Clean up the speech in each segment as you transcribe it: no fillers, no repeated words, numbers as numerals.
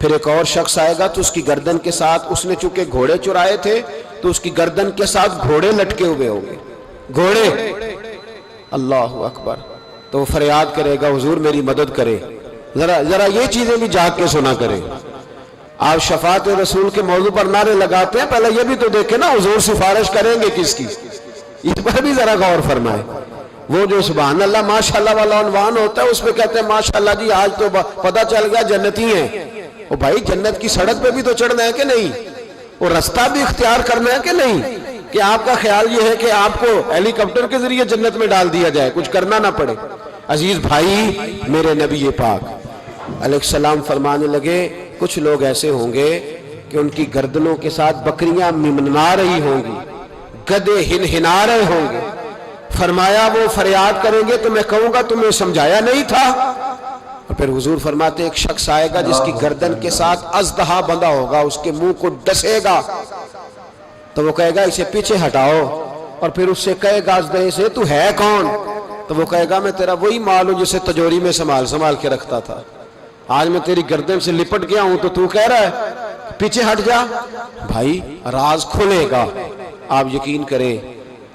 پھر ایک اور شخص آئے گا تو اس کی گردن کے ساتھ، اس نے چونکہ گھوڑے چرائے تھے تو اس کی گردن کے ساتھ گھوڑے لٹکے ہوئے ہوں گے، گھوڑے، اللہ اکبر. تو وہ فریاد کرے گا حضور میری مدد کرے. ذرا یہ چیزیں بھی جاگ کے سنا کریں. آپ شفاعت رسول کے موضوع پر نعرے لگاتے ہیں، پہلے یہ بھی تو دیکھیں نا حضور سفارش کریں گے کس کی، اس پر بھی ذرا غور فرمائیں. وہ جو سبحان اللہ ماشاءاللہ والا عنوان ہوتا ہے اس پہ کہتے ہیں ماشاءاللہ جی آج تو پتہ چل گیا جنتی ہیں. وہ بھائی جنت کی سڑک پہ بھی تو چڑھنا ہے کہ نہیں؟ وہ رستہ بھی اختیار کرنا ہے کہ نہیں؟ کہ آپ کا خیال یہ ہے کہ آپ کو ہیلی کاپٹر کے ذریعے جنت میں ڈال دیا جائے، کچھ کرنا نہ پڑے. عزیز بھائی، میرے نبی پاک علیہ السلام فرمانے لگے کچھ لوگ ایسے ہوں گے کہ ان کی گردنوں کے ساتھ بکریاں ممنا رہی ہوں گی، گدھے ہنہنا رہے ہوں گے. فرمایا وہ فریاد کریں گے تو میں کہوں گا تمہیں سمجھایا نہیں تھا. اور پھر حضور فرماتے ایک شخص آئے گا جس کی گردن کے ساتھ اژدہا بندھا ہوگا، اس کے منہ کو ڈسے گا تو وہ کہے گا اسے پیچھے ہٹاؤ. اور پھر اس سے کہے گا اژدہے سے تو ہے کون؟ تو وہ کہے گا میں تیرا وہی مال ہوں جسے تجوری میں سنبھال کے رکھتا تھا. آج میں تیری گردن سے لپٹ گیا ہوں تو کہہ رہا ہے پیچھے ہٹ جا. بھائی راز کھلے گا، آپ یقین کریں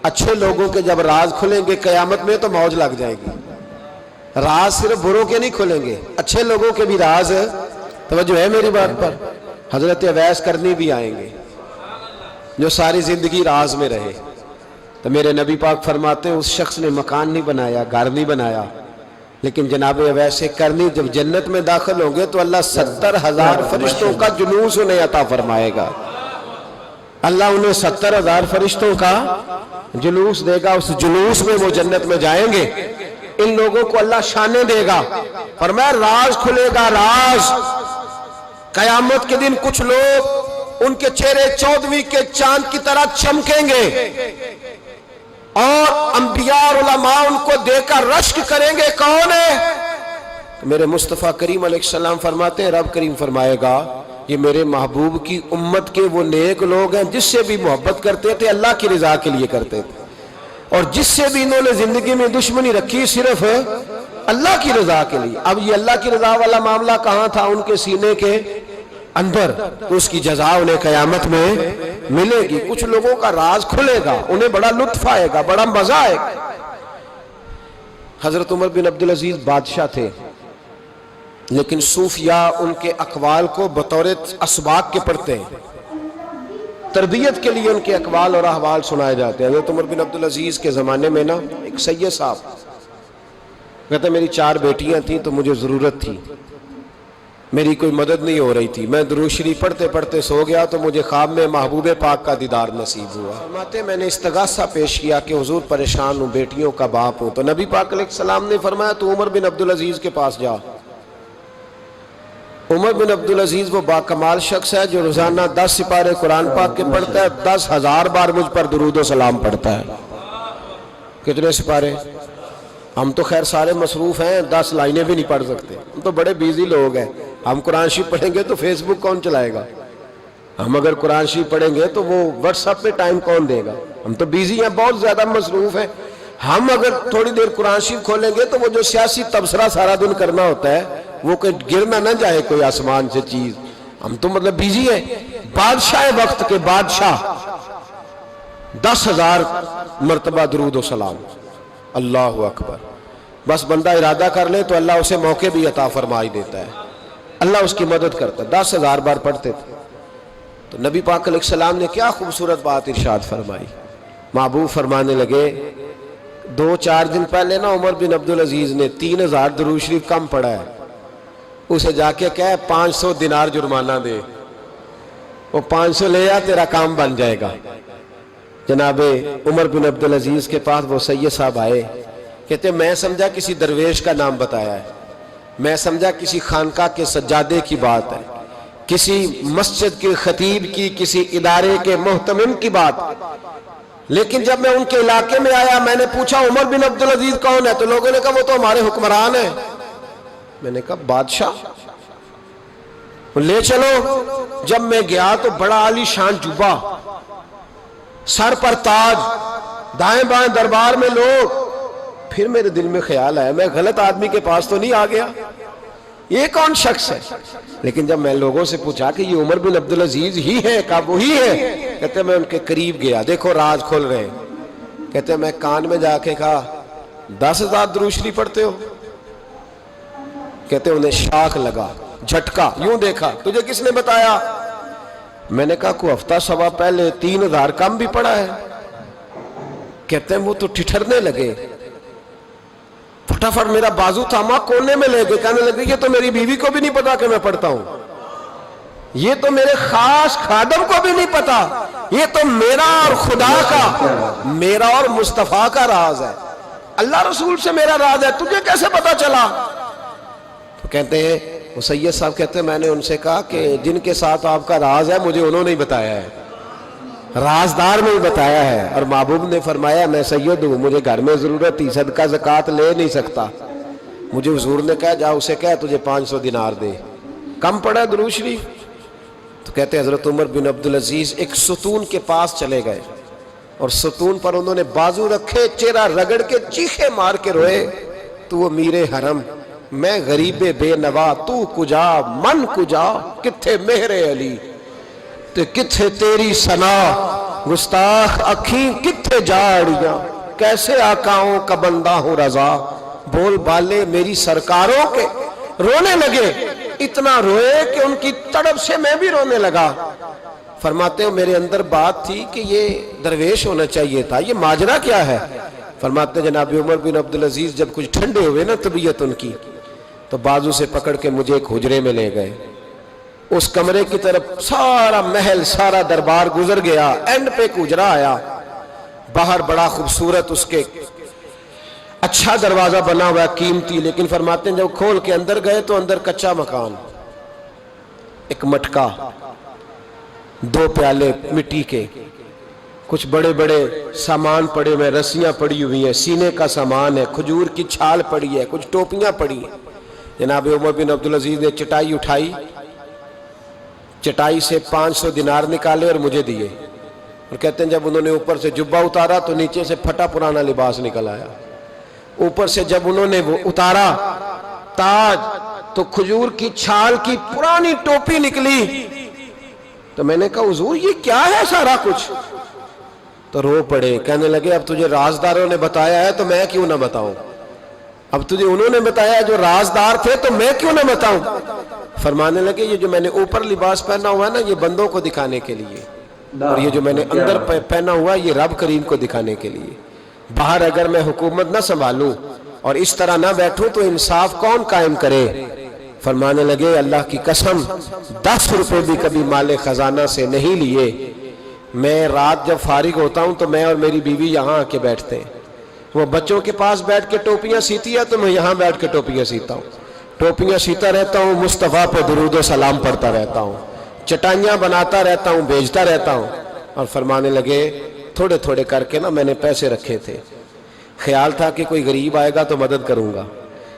اچھے لوگوں کے جب راز کھلیں گے قیامت میں تو موج لگ جائے گی. راز صرف بروں کے نہیں کھلیں گے، اچھے لوگوں کے بھی راز. توجہ ہے میری بات پر؟ حضرت اویس کرنی بھی آئیں گے جو ساری زندگی راز میں رہے. تو میرے نبی پاک فرماتے ہیں اس شخص نے مکان نہیں بنایا، گھر نہیں بنایا، لیکن جناب اویس کرنی جب جنت میں داخل ہوں گے تو اللہ 70,000 فرشتوں کا جلوس انہیں عطا فرمائے گا. اللہ انہیں 70,000 فرشتوں کا جلوس دے گا. اس جلوس میں وہ جنت میں جائیں گے. ان لوگوں کو اللہ شانیں دے گا. فرمایا راز کھلے گا، راز. قیامت کے دن کچھ لوگ ان کے چہرے 14ویں کے چاند کی طرح چمکیں گے اور انبیاء اور علماء ان کو دیکھ کر رشک کریں گے. کون ہے؟ میرے مصطفیٰ کریم علیہ السلام فرماتے ہیں رب کریم فرمائے گا یہ میرے محبوب کی امت کے وہ نیک لوگ ہیں جس سے بھی محبت کرتے تھے اللہ کی رضا کے لیے کرتے تھے، اور جس سے بھی انہوں نے زندگی میں دشمنی رکھی صرف اللہ کی رضا کے لیے. اب یہ اللہ کی رضا والا معاملہ کہاں تھا؟ ان کے سینے کے اندر. تو اس کی جزا انہیں قیامت میں ملے گی. کچھ لوگوں کا راز کھلے گا، انہیں بڑا لطف آئے گا، بڑا مزہ آئے گا. حضرت عمر بن عبدالعزیز بادشاہ تھے، لیکن صوفیاء ان کے اقوال کو بطور اسباق کے پڑھتے ہیں. تربیت کے لیے ان کے اقوال اور احوال سنائے جاتے ہیں. حضرت عمر بن عبدالعزیز کے زمانے میں نا ایک سید صاحب کہتے ہیں میری 4 بیٹیاں تھیں تو مجھے ضرورت تھی، میری کوئی مدد نہیں ہو رہی تھی. میں درود شریف پڑھتے پڑھتے سو گیا تو مجھے خواب میں محبوب پاک کا دیدار نصیب ہوا. فرماتے میں نے استغاثہ پیش کیا کہ حضور پریشان ہوں، بیٹیوں کا باپ ہوں. تو نبی پاک علیہ السلام نے فرمایا تو عمر بن عبدالعزیز کے پاس جا. عمر بن عبدالعزیز وہ باکمال شخص ہے جو روزانہ 10 سپارے قرآن پاک کے پڑھتا ہے، 10,000 بار مجھ پر درود و سلام پڑھتا ہے. کتنے سپارے؟ ہم تو خیر سارے مصروف ہیں، 10 لائنیں بھی نہیں پڑھ سکتے. ہم تو بڑے بیزی لوگ ہیں. ہم قرآن شریف پڑھیں گے تو فیس بک کون چلائے گا؟ ہم اگر قرآن شریف پڑھیں گے تو وہ واٹس ایپ پہ ٹائم کون دے گا؟ ہم تو بیزی ہیں، بہت زیادہ مصروف ہیں. ہم اگر تھوڑی دیر قرآن شریف کھولیں گے تو وہ جو سیاسی تبصرہ سارا دن کرنا ہوتا ہے وہ کوئی گرنا نہ جائے کوئی آسمان سے چیز. ہم تو مطلب بیزی ہیں. بادشاہ وقت کے بادشاہ 10,000 مرتبہ درود و سلام. اللہ اکبر. بس بندہ ارادہ کر لے تو اللہ اسے موقع بھی عطا فرمائی دیتا ہے، اللہ اس کی مدد کرتا ہے. 10,000 بار پڑھتے تھے. تو نبی پاک علیہ السلام نے کیا خوبصورت بات ارشاد فرمائی. محبوب فرمانے لگے 2-4 دن پہلے نا عمر بن عبدالعزیز نے 3,000 درود شریف کم پڑھا ہے. اسے جا کے کہے 500 دینار جرمانہ دے. وہ 500 لے آ، تیرا کام بن جائے گا. جناب عمر بن عبدالعزیز کے پاس وہ سید صاحب آئے، کہتے میں سمجھا کسی درویش کا نام بتایا ہے، میں سمجھا کسی خانقاہ کے سجادے کی بات ہے، کسی مسجد کے خطیب کی، کسی ادارے کے محتمم کی بات. لیکن جب میں ان کے علاقے میں آیا میں نے پوچھا عمر بن عبدالعزیز کون ہے؟ تو لوگوں نے کہا وہ تو ہمارے حکمران ہیں. میں نے کہا بادشاہ؟ لے چلو. جب میں گیا تو بڑا عالی شان جوبہ، سر پر تاج، دائیں بائیں دربار میں لوگ. پھر میرے دل میں خیال آیا میں غلط آدمی کے پاس تو نہیں آ گیا. یہ کون شخص ہے؟ لیکن جب میں لوگوں سے پوچھا کہ یہ عمر بن عبد العزیز ہی ہے، کہا وہی ہے؟ کہتے میں ان کے قریب گیا، دیکھو راز کھول رہے ہیں۔ کہتے میں کان میں جا کے کہا 10,000 درود شریف پڑھتے ہو؟ کہتے انہیں شاک لگا، جھٹکا، یوں دیکھا، تجھے کس نے بتایا؟ میں نے کہا کوئی ہفتہ سوا پہلے 3,000 کم بھی پڑھا ہے۔ کہتے ہیں وہ تو ٹھٹھرنے لگے، فٹافٹ میرا بازو تھاما، کونے میں لے گئے، کہنے لگے یہ تو میری بیوی کو بھی نہیں پتا کہ میں پڑھتا ہوں، یہ تو میرے خاص خادم کو بھی نہیں پتا، یہ تو میرا اور خدا کا، میرا اور مصطفیٰ کا راز ہے، اللہ رسول سے میرا راز ہے، تجھے کیسے پتا چلا؟ تو کہتے ہیں وہ سید صاحب کہتے ہیں میں نے ان سے کہا کہ جن کے ساتھ آپ کا راز ہے مجھے انہوں نے ہی بتایا ہے، رازدار میں ہی بتایا ہے، اور محبوب نے فرمایا میں سید ہوں، مجھے گھر میں ضرورت تھی، صدقہ زکوٰۃ لے نہیں سکتا، مجھے حضور نے کہا جا اسے کہہ تجھے 500 دینار دے، کم پڑا درود شریف؟ تو کہتے ہیں حضرت عمر بن عبد العزیز ایک ستون کے پاس چلے گئے، اور ستون پر انہوں نے بازو رکھے، چہرہ رگڑ کے چیخے مار کے روئے، تو امیر حرم، میں غریب بے نوا، تو کجا من کجا، کتھے مہر علی تے کتھے تیری ثنا، گستاخ اکھیں کتھے جاڑیاں، کیسے آقاؤں کا بندہ ہوں رضا، بول بالے میری سرکاروں کے۔ رونے لگے، اتنا روئے کہ ان کی تڑپ سے میں بھی رونے لگا۔ فرماتے ہیں میرے اندر بات تھی کہ یہ درویش ہونا چاہیے تھا، یہ ماجرا کیا ہے؟ فرماتے ہیں جناب عمر بن عبد العزیز جب کچھ ٹھنڈے ہوئے نا طبیعت ان کی، تو بازو سے پکڑ کے مجھے ایک حجرے میں لے گئے، اس کمرے کی طرف سارا محل سارا دربار گزر گیا، اینڈ پہ ایک حجرہ آیا، باہر بڑا خوبصورت اس کے اچھا دروازہ بنا ہوا ہے، قیمتی، لیکن فرماتے ہیں جب کھول کے اندر گئے تو اندر کچا مکان، ایک مٹکا، 2 پیالے مٹی کے، کچھ بڑے بڑے سامان پڑے ہوئے، رسیاں پڑی ہوئی ہیں، سینے کا سامان ہے، کھجور کی چھال پڑی ہے، کچھ ٹوپیاں پڑی ہیں۔ جناب عمر بن عبد العزیز نے چٹائی اٹھائی، چٹائی سے 500 دینار نکالے اور مجھے دیے، اور کہتے ہیں جب انہوں نے اوپر سے جبہ اتارا تو نیچے سے پھٹا پرانا لباس نکل آیا، اوپر سے جب انہوں نے وہ اتارا تاج تو کھجور کی چھال کی پرانی ٹوپی نکلی، تو میں نے کہا حضور یہ کیا ہے سارا کچھ؟ تو رو پڑے، کہنے لگے اب تجھے رازداروں نے بتایا ہے تو میں کیوں نہ بتاؤں، اب تجھے انہوں نے بتایا جو رازدار تھے تو میں کیوں نہ بتاؤں؟ فرمانے لگے یہ جو میں نے اوپر لباس پہنا ہوا ہے نا یہ بندوں کو دکھانے کے لیے، اور یہ جو میں نے اندر پہنا ہوا یہ رب کریم کو دکھانے کے لیے، باہر اگر میں حکومت نہ سنبھالوں اور اس طرح نہ بیٹھوں تو انصاف کون قائم کرے؟ فرمانے لگے اللہ کی قسم 10 روپے بھی کبھی مال خزانہ سے نہیں لیے، میں رات جب فارغ ہوتا ہوں تو میں اور میری بیوی یہاں آ کے بیٹھتے ہیں، وہ بچوں کے پاس بیٹھ کے ٹوپیاں سیتی ہے تو میں یہاں بیٹھ کے ٹوپیاں سیتا ہوں، ٹوپیاں سیتا رہتا ہوں، مصطفیٰ پہ درود و سلام پڑھتا رہتا ہوں، چٹائیاں بناتا رہتا ہوں، بیچتا رہتا ہوں۔ اور فرمانے لگے تھوڑے تھوڑے کر کے نا میں نے پیسے رکھے تھے، خیال تھا کہ کوئی غریب آئے گا تو مدد کروں گا،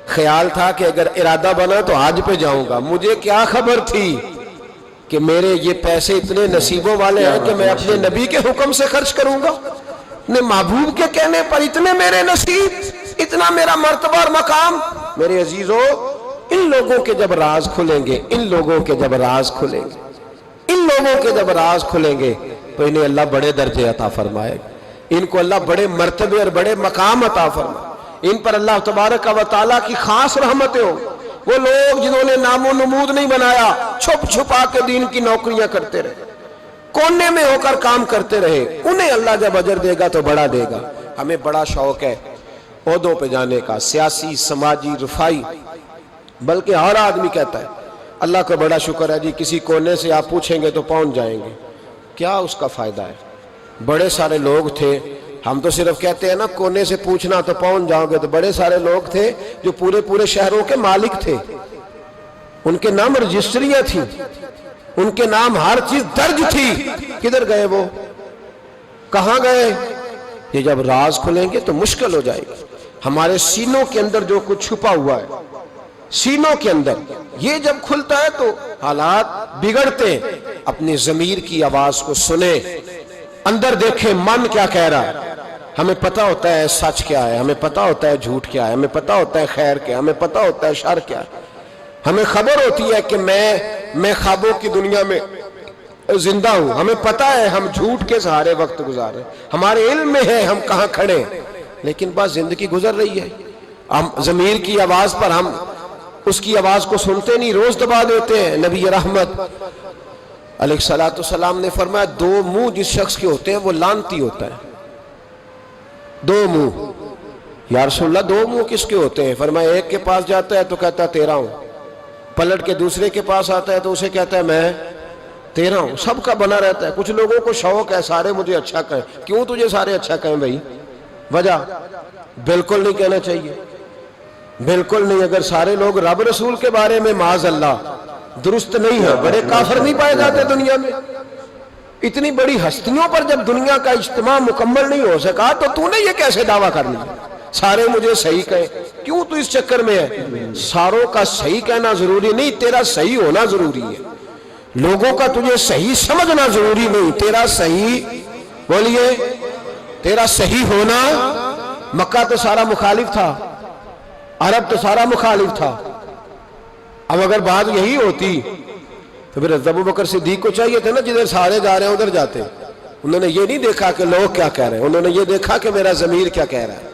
خیال تھا کہ اگر ارادہ بنا تو حج پہ جاؤں گا، مجھے کیا خبر تھی کہ میرے یہ پیسے اتنے نصیبوں والے ہیں کہ میں اپنے نبی کے حکم سے خرچ کروں گا، اپنے محبوب کے کہنے پر اتنے میرے نصیب، اتنا میرا مرتبہ اور مقام۔ میرے عزیزو ان لوگوں کے جب راز کھلیں گے، ان لوگوں کے جب راز کھلیں گے، ان لوگوں کے جب راز کھلیں گے تو انہیں اللہ بڑے درجے عطا فرمائے، ان کو اللہ بڑے مرتبے اور بڑے مقام عطا فرمائے، ان پر اللہ تبارک و تعالیٰ کی خاص رحمتیں ہوں۔ وہ لوگ جنہوں نے نام و نمود نہیں بنایا، چھپ چھپا کے دین کی نوکریاں کرتے رہے، کونے میں ہو کر کام کرتے رہے، انہیں اللہ جب اجر دے گا تو بڑا دے گا۔ ہمیں بڑا شوق ہے عہدوں پہ جانے کا، سیاسی، سماجی، رفائی، بلکہ ہر آدمی کہتا ہے اللہ کا بڑا شکر ہے جی کسی کونے سے آپ پوچھیں گے تو پہنچ جائیں گے، کیا اس کا فائدہ ہے؟ بڑے سارے لوگ تھے، ہم تو صرف کہتے ہیں نا کونے سے پوچھنا تو پہنچ جاؤ گے، تو بڑے سارے لوگ تھے جو پورے پورے شہروں کے مالک تھے، ان کے نام رجسٹریاں تھیں، ان کے نام ہر چیز درج تھی، کدھر گئے وہ؟ کہاں گئے؟ یہ جب راز کھلیں گے تو مشکل ہو جائے گی۔ ہمارے سینوں کے اندر جو کچھ چھپا ہوا ہے، سینوں کے اندر یہ جب کھلتا ہے تو حالات بگڑتے ہیں۔ اپنی ضمیر کی آواز کو سنیں، اندر دیکھیں من کیا کہہ رہا ہے۔ ہمیں پتہ ہوتا ہے سچ کیا ہے، ہمیں پتہ ہوتا ہے جھوٹ کیا ہے، ہمیں پتہ ہوتا ہے خیر کیا ہے، ہمیں پتہ ہوتا ہے شر کیا ہے۔ ہمیں خبر ہوتی ہے کہ میں خوابوں کی دنیا میں زندہ ہوں. ہمیں پتا ہے ہم جھوٹ کے سہارے وقت گزارے, ہمارے علم میں ہے ہم کہاں کھڑے, لیکن بس زندگی گزر رہی ہے. ہم ضمیر کی آواز پر ہم اس کی آواز کو سنتے نہیں, روز دبا دیتے ہیں. نبی رحمت علیہ الصلوۃ والسلام نے فرمایا دو منہ جس شخص کے ہوتے ہیں وہ لعنتی ہوتا ہے. دو منہ. یا رسول اللہ دو منہ کس کے ہوتے ہیں؟ فرمایا ایک کے پاس جاتا ہے تو کہتا ہے تیرا ہوں, پلٹ کے دوسرے کے پاس آتا ہے تو اسے کہتا ہے میں تیرا ہوں. سب کا بنا رہتا ہے. کچھ لوگوں کو شوق ہے سارے مجھے اچھا کہیں. کیوں تجھے سارے اچھا کہیں بھائی؟ وجہ بالکل نہیں کہنا چاہیے, بالکل نہیں. اگر سارے لوگ رب رسول کے بارے میں معاذ اللہ درست نہیں ہے, بڑے کافر نہیں پائے جاتے دنیا میں. اتنی بڑی ہستیوں پر جب دنیا کا اجتماع مکمل نہیں ہو سکا تو نے یہ کیسے دعویٰ کر لیا سارے مجھے صحیح کہیں؟ کیوں تو اس چکر میں ہے؟ ساروں کا صحیح کہنا ضروری نہیں, تیرا صحیح ہونا ضروری ہے. لوگوں کا تجھے صحیح سمجھنا ضروری نہیں, تیرا صحیح, بولیے, تیرا صحیح ہونا. مکہ تو سارا مخالف تھا, عرب تو سارا مخالف تھا. اب اگر بات یہی ہوتی تو پھر ابو بکر صدیق کو چاہیے تھا نا جدھر سارے جا رہے ہیں ادھر جاتے. انہوں نے یہ نہیں دیکھا کہ لوگ کیا کہہ رہے ہیں, انہوں نے یہ دیکھا کہ میرا ضمیر کیا کہہ رہا ہے.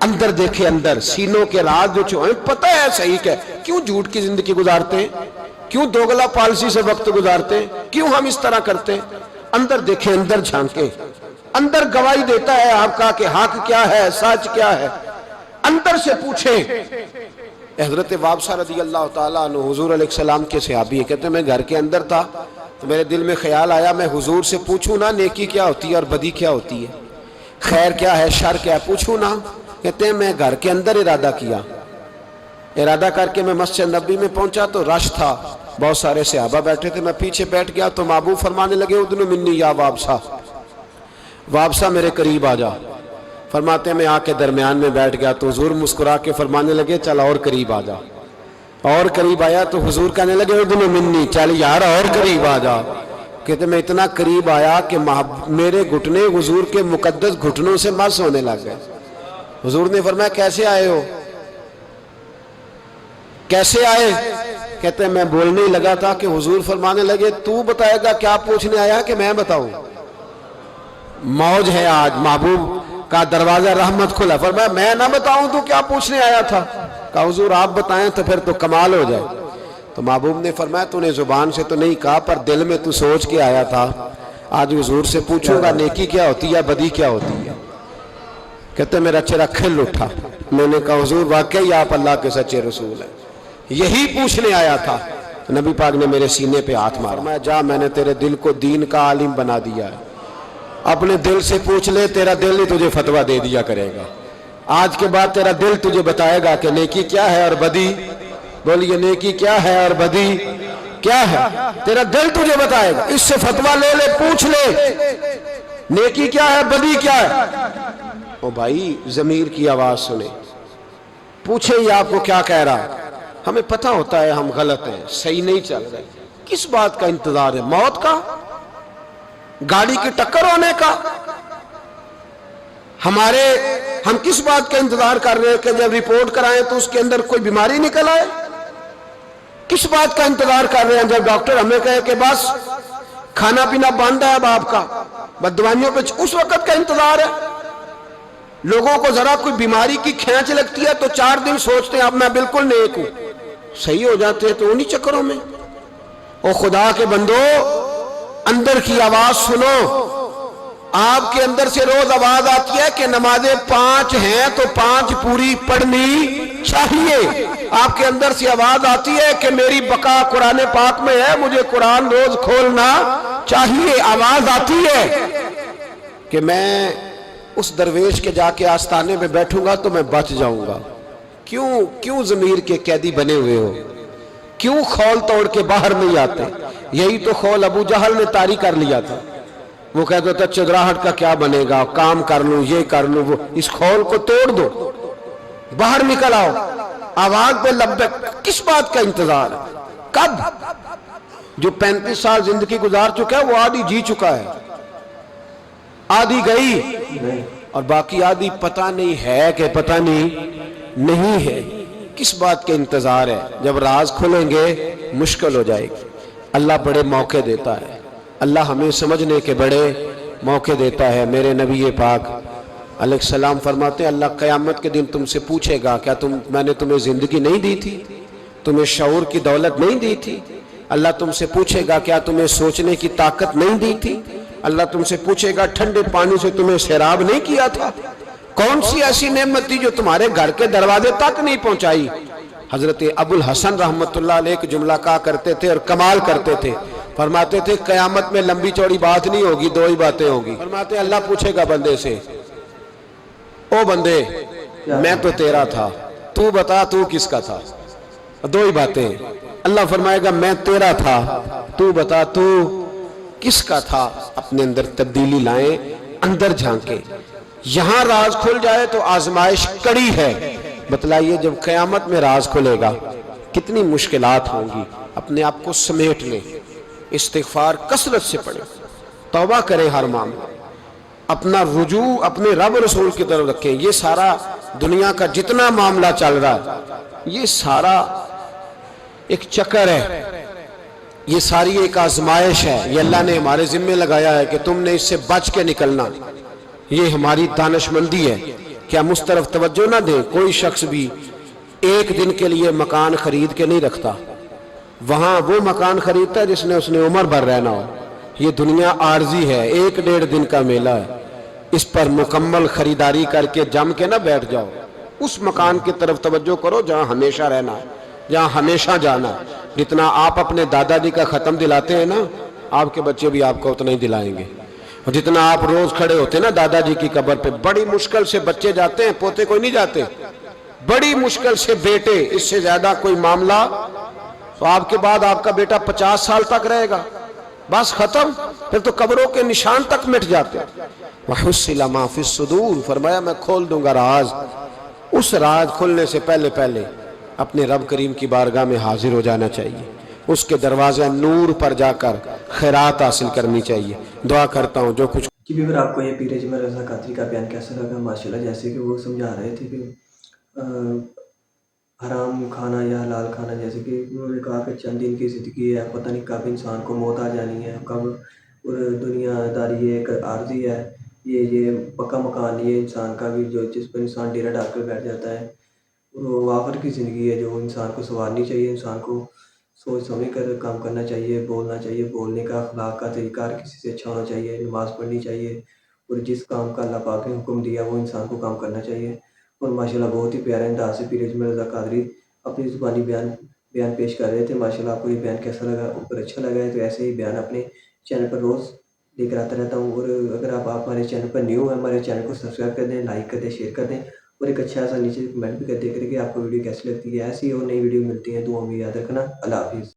اندر دیکھے, اندر سینوں کے راز جو چھوئے, پتہ ہے صحیح کہ کیوں جھوٹ کی زندگی گزارتے ہیں, کیوں دوگلا پالسی سے وقت گزارتے ہیں, کیوں ہم اس طرح کرتے ہیں. اندر دیکھے, اندر جھانکے, اندر گواہی دیتا ہے آپ کا کہ حق کیا ہے, سچ کیا ہے. اندر سے پوچھیں. حضرت وابسہ رضی اللہ تعالیٰ عنہ حضور علیہ السلام کے صحابی ہیں, کہتے ہیں میں گھر کے اندر تھا تو میرے دل میں خیال آیا میں حضور سے پوچھوں نا نیکی کیا ہوتی ہے اور بدی کیا ہوتی ہے, خیر کیا ہے شر کیا ہے, پوچھوں نا. کہتے ہیں میں گھر کے اندر ارادہ کیا, ارادہ کر کے میں مسجد نبی میں پہنچا تو رش تھا, بہت سارے صحابہ بیٹھے تھے, میں پیچھے بیٹھ گیا تو محبوب فرمانے لگے ادنو منی یا وابسہ, وابسہ میرے قریب آ جا. فرماتے ہیں میں آ کے درمیان میں بیٹھ گیا تو حضور مسکرا کے فرمانے لگے چل اور قریب آ جا. اور قریب آیا تو حضور کہنے لگے ادنو منی, چل یار اور قریب آ جا. کہتے میں اتنا قریب آیا کہ میرے گھٹنے حضور کے مقدس گھٹنوں سے مس ہونے لگ گئے. حضور نے فرمایا کیسے آئے ہو, کیسے آئے؟ کہتے ہیں میں بولنے ہی لگا تھا کہ حضور فرمانے لگے تو بتائے گا کیا پوچھنے آیا کہ میں بتاؤں؟ موج ہے آج, محبوب کا دروازہ رحمت کھلا. فرمایا میں نہ بتاؤں تو کیا پوچھنے آیا تھا؟ کہا حضور آپ بتائیں تو پھر تو کمال ہو جائے. تو محبوب نے فرمایا تو نے زبان سے تو نہیں کہا پر دل میں تو سوچ کے آیا تھا, آج حضور سے پوچھوں گا نیکی کیا ہوتی ہے بدی کیا ہوتی ہے. کہتے میرا چہرہ کھل اٹھا. میں نے کہا حضور واقعی آپ اللہ کے سچے رسول ہیں, یہی پوچھنے آیا تھا. نبی پاک نے میرے سینے پہ ہاتھ مارا. میں جا, میں نے تیرے دل کو دین کا عالم بنا دیا ہے, اپنے دل سے پوچھ لے, تیرا دل ہی تجھے فتویٰ دے دیا کرے گا. آج کے بعد تیرا دل تجھے بتائے گا کہ نیکی کیا ہے اور بدی, بولیے نیکی کیا ہے اور بدی کیا ہے, تیرا دل تجھے بتائے گا. اس سے فتویٰ لے لے, پوچھ لے نیکی کیا ہے بدی کیا ہے. او بھائی ضمیر کی آواز سنے, پوچھیں یہ آپ کو کیا کہہ رہا. ہمیں پتہ ہوتا ہے ہم غلط ہیں, صحیح نہیں چل رہے. کس بات کا انتظار ہے؟ موت کا, گاڑی کی ٹکر ہونے کا؟ ہم کس بات کا انتظار کر رہے ہیں کہ جب رپورٹ کرائیں تو اس کے اندر کوئی بیماری نکل آئے؟ کس بات کا انتظار کر رہے ہیں جب ڈاکٹر ہمیں کہے کہ بس کھانا پینا بند ہے اب آپ کا, بس دوائیوں پہ, اس وقت کا انتظار ہے؟ لوگوں کو ذرا کوئی بیماری کی کھینچ لگتی ہے تو 4 دن سوچتے ہیں اب میں بالکل نیک ہوں, صحیح ہو جاتے ہیں تو انہی چکروں میں. او خدا کے بندو, اندر کی آواز سنو. آپ کے اندر سے روز آواز آتی ہے کہ نمازیں 5 ہیں تو 5 پوری پڑھنی چاہیے. آپ کے اندر سے آواز آتی ہے کہ میری بقا قرآن پاک میں ہے, مجھے قرآن روز کھولنا چاہیے. آواز آتی ہے کہ میں اس درویش کے جا کے آستانے میں بیٹھوں گا تو میں بچ جاؤں گا. کیوں ضمیر کے قیدی بنے ہوئے ہو؟ کیوں خول توڑ کے باہر نہیں آتے؟ یہی تو خول ابو جہل نے طاری کر لیا تھا. وہ کہتا تھا چدراہٹ کا کیا بنے گا, کام کر لوں, یہ کر لوں, وہ. اس خول کو توڑ دو, باہر نکل آؤ. آواز پہ لبیک. کس بات کا انتظار ہے؟ کب؟ جو 35 سال زندگی گزار چکا ہے وہ آدھی جی چکا ہے, آدھی گئی اور باقی آدھی پتہ نہیں ہے کہ پتہ نہیں ہے. کس بات کے انتظار ہے؟ جب راز کھلیں گے مشکل ہو جائے گی۔ اللہ بڑے موقع دیتا ہے، اللہ ہمیں سمجھنے کے بڑے موقع دیتا ہے۔ میرے نبی پاک علیہ السلام فرماتے ہیں اللہ قیامت کے دن تم سے پوچھے گا کیا میں نے تمہیں زندگی نہیں دی تھی، تمہیں شعور کی دولت نہیں دی تھی؟ اللہ تم سے پوچھے گا کیا تمہیں سوچنے کی طاقت نہیں دی تھی؟ اللہ تم سے پوچھے گا ٹھنڈے پانی سے تمہیں سیراب نہیں کیا تھا؟ کون سی ایسی نعمت تھی جو تمہارے گھر کے دروازے تک نہیں پہنچائی؟ حضرت ابو الحسن رحمت اللہ علیہ ایک جملہ کہا کرتے تھے اور کمال کرتے تھے، فرماتے تھے قیامت میں لمبی چوڑی بات نہیں ہوگی، دو ہی باتیں ہوگی۔ فرماتے ہیں اللہ پوچھے گا بندے سے، او بندے میں تو تیرا تھا، تو بتا تو کس کا تھا؟ دو ہی باتیں۔ اللہ فرمائے گا میں تیرا تھا، تو بتا تو کس کا تھا؟ اپنے اندر تبدیلی لائیں، اندر جھانکیں۔ یہاں راز کھل جائے تو آزمائش کڑی ہے، بتلائیے جب قیامت میں راز کھلے گا کتنی مشکلات ہوں گی۔ اپنے آپ کو سمیٹ لیں، استغفار کثرت سے پڑھیں، توبہ کریں ہر معاملہ، اپنا رجوع اپنے رب رسول کی طرف رکھیں۔ یہ سارا دنیا کا جتنا معاملہ چل رہا ہے یہ سارا ایک چکر ہے، یہ ساری ایک آزمائش ہے، یہ اللہ نے ہمارے ذمہ لگایا ہے کہ تم نے اس سے بچ کے نکلنا۔ یہ ہماری دانشمندی ہے کہ ہم اس طرف توجہ نہ دیں۔ کوئی شخص بھی ایک دن کے لیے مکان خرید کے نہیں رکھتا، وہاں وہ مکان خریدتا ہے جس نے اس نے عمر بھر رہنا ہو۔ یہ دنیا عارضی ہے، ایک ڈیڑھ دن کا میلہ ہے، اس پر مکمل خریداری کر کے جم کے نہ بیٹھ جاؤ۔ اس مکان کی طرف توجہ کرو جہاں ہمیشہ رہنا ہے، جہاں ہمیشہ جانا ہے۔ جتنا آپ اپنے دادا جی کا ختم دلاتے ہیں نا، آپ کے بچے بھی آپ کو اتنا ہی دلائیں گے۔ اور جتنا آپ روز کھڑے ہوتے ہیں نا دادا جی کی قبر پہ، بڑی مشکل سے بچے جاتے ہیں، پوتے کوئی نہیں جاتے، بڑی مشکل سے بیٹے، اس سے زیادہ کوئی معاملہ تو آپ کے بعد آپ کا بیٹا 50 سال تک رہے گا، بس ختم، پھر تو قبروں کے نشان تک مٹ جاتے۔ وَحُصِّلَ مَا فِي الصُّدُورِ، فرمایا میں کھول دوں گا راز۔ اس راز کھلنے سے پہلے اپنے رب کریم کی بارگاہ میں حاضر ہو جانا چاہیے، اس کے دروازے نور پر جا کر خیرات حاصل کرنی چاہیے۔ دعا کرتا ہوں جو کچھ جی بھی آپ کو یہ پیر اجمل رضا قادری کا بیان کیسا لگا؟ ماشاءاللہ جیسے کہ وہ سمجھا رہے تھے کہ حرام کھانا یا حلال کھانا، جیسے کہ انہوں نے کہا کہ چند دن کی زندگی ہے، پتہ نہیں کب انسان کو موت آ جانی ہے، کب، اور دنیا داری ایک عارضی ہے، یہ پکا مکان نہیں ہے انسان کا بھی، جو جس پر انسان ڈیرا ڈال کر بیٹھ جاتا ہے، وہ آخر کی زندگی ہے جو انسان کو سنوارنی چاہیے۔ انسان کو سوچ سمجھ کر کام کرنا چاہیے، بولنا چاہیے، بولنے کا اخلاق کا طریقہ ہر کسی سے اچھا ہونا چاہیے، نماز پڑھنی چاہیے، اور جس کام کا اللہ پاک نے حکم دیا وہ انسان کو کام کرنا چاہیے۔ اور ماشاءاللہ بہت ہی پیارے انداز سے پیر اجمل رضا قادری اپنی زبانی بیان پیش کر رہے تھے۔ ماشاءاللہ آپ کو یہ بیان کیسا لگا؟ اوپر اچھا لگا ہے تو ایسے ہی بیان اپنے چینل پر روز لے کر آتا رہتا ہوں، اور اگر آپ ہمارے چینل پر نیو ہیں، ہمارے چینل کو سبسکرائب کر دیں، لائک کر دیں، شیئر کر دیں، اور ایک اچھا سا نیچے کمنٹ بھی کر دیں کہ آپ کو ویڈیو کیسی لگتی ہے۔ ایسی اور نئی ویڈیو ملتی ہیں، دعاؤں میں یاد رکھنا۔ اللہ حافظ۔